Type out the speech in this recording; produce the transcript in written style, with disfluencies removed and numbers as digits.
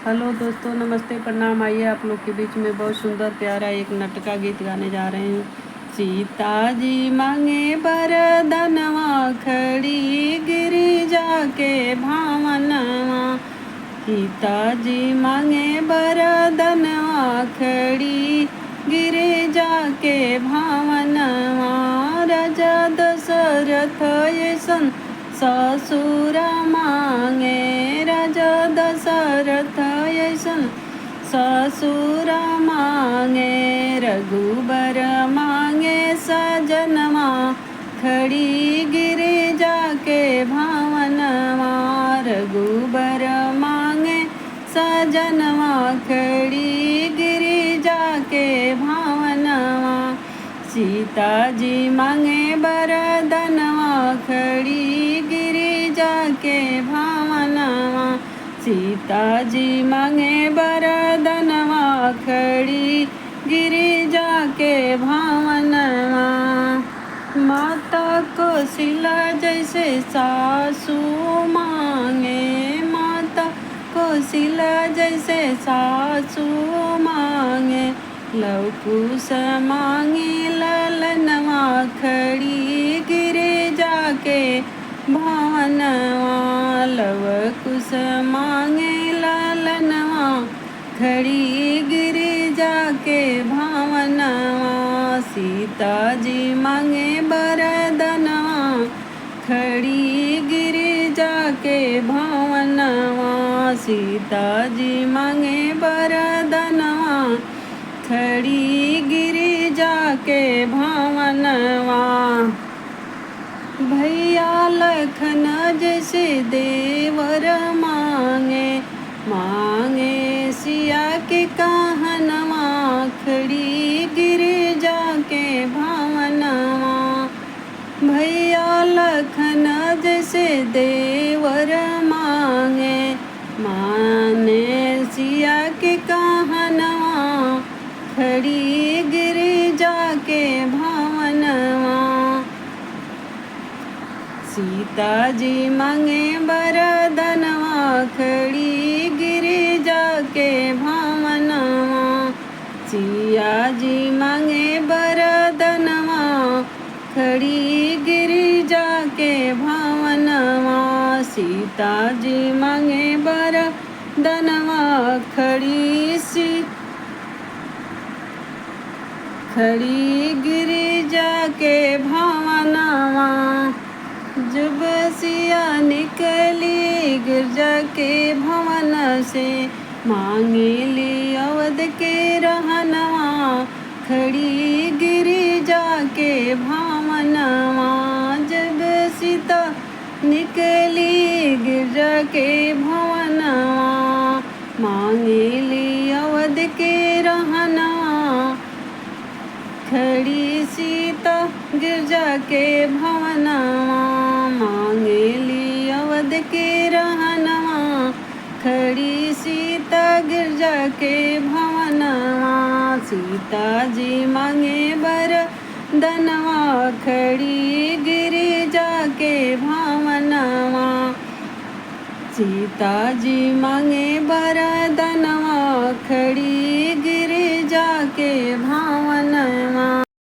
Hello दोस्तों, नमस्ते, प्रणाम। आइए आप लोग के बीच में बहुत सुंदर प्यारा एक नटका गीत गाने जा रहे हैं। सीता जी मांगे वरदानवा, खड़ी गिरिजा के भावनवा। सीता जी मांगे वरदानवा, खड़ी गिरिजा के भावनवा। राजा दशरथ ऐसन ससुर मांगे, राजा दशरथ ऐसन ससुर मांगे। रघुबर मांगे सजनवा, खड़ी गिरिजा के भावनवा। रघुबर मांगे सजनवा, खड़ी गिरिजा के भावनवा। सीता जी मांगे वरदानवा, खड़ी गिरिजा के भावनवा। सीता जी मांगे वरदानवा, खड़ी गिरिजा के भावनवा। माता कौशल्या जैसे सासू मांगे, माता कौशल्या जैसे सासू मांगे। लव कुश मांगे ललनवा, खड़ी गिरिजा के भावनवा। लव कुश मांगे ललनवा, खड़ी गिरिजा के भावनवा। सीता जी मांगे वरदानवा, खड़ी गिरिजा के भावनवा। सीता जी मांगे वरदानवा, खड़ी गिरिजा के भावनवा। भैया लखन जैसे देवर मांगे, मांगे सिया के कहनवा, खड़ी गिरिजा के भावनवा। भैया लखन जैसे देवर मांगे, माने सिया के कहनवा, खड़ी गिरिजा के भावनवा। सीता जी मांगे वरदानवा, खड़ी गिरिजा के भावनवा। सिया जी मांगे वरदानवा, खड़ी गिरिजा के भावनवा। सीता जी मांगे वरदानवा, खड़ी गिरिजा के भावनवा। जब सिया निकली गिरजा के भवन से, मांगे ली अवध के रहनवा, खड़ी गिरिजा के भावनवा। जब सीता निकली गिरजा के भवनवा, मांगे ली अवध के रहनवा, खड़ी सीता गिरजा के भवनवा। मांगे ली अवध के रहनवा, खड़ी सीता गिरजा के भवनवा। सीता जी मांगे वरदानवा, खड़ी गिरिजा के भावनवा। सीता जी मांगे वरदानवा, खड़ी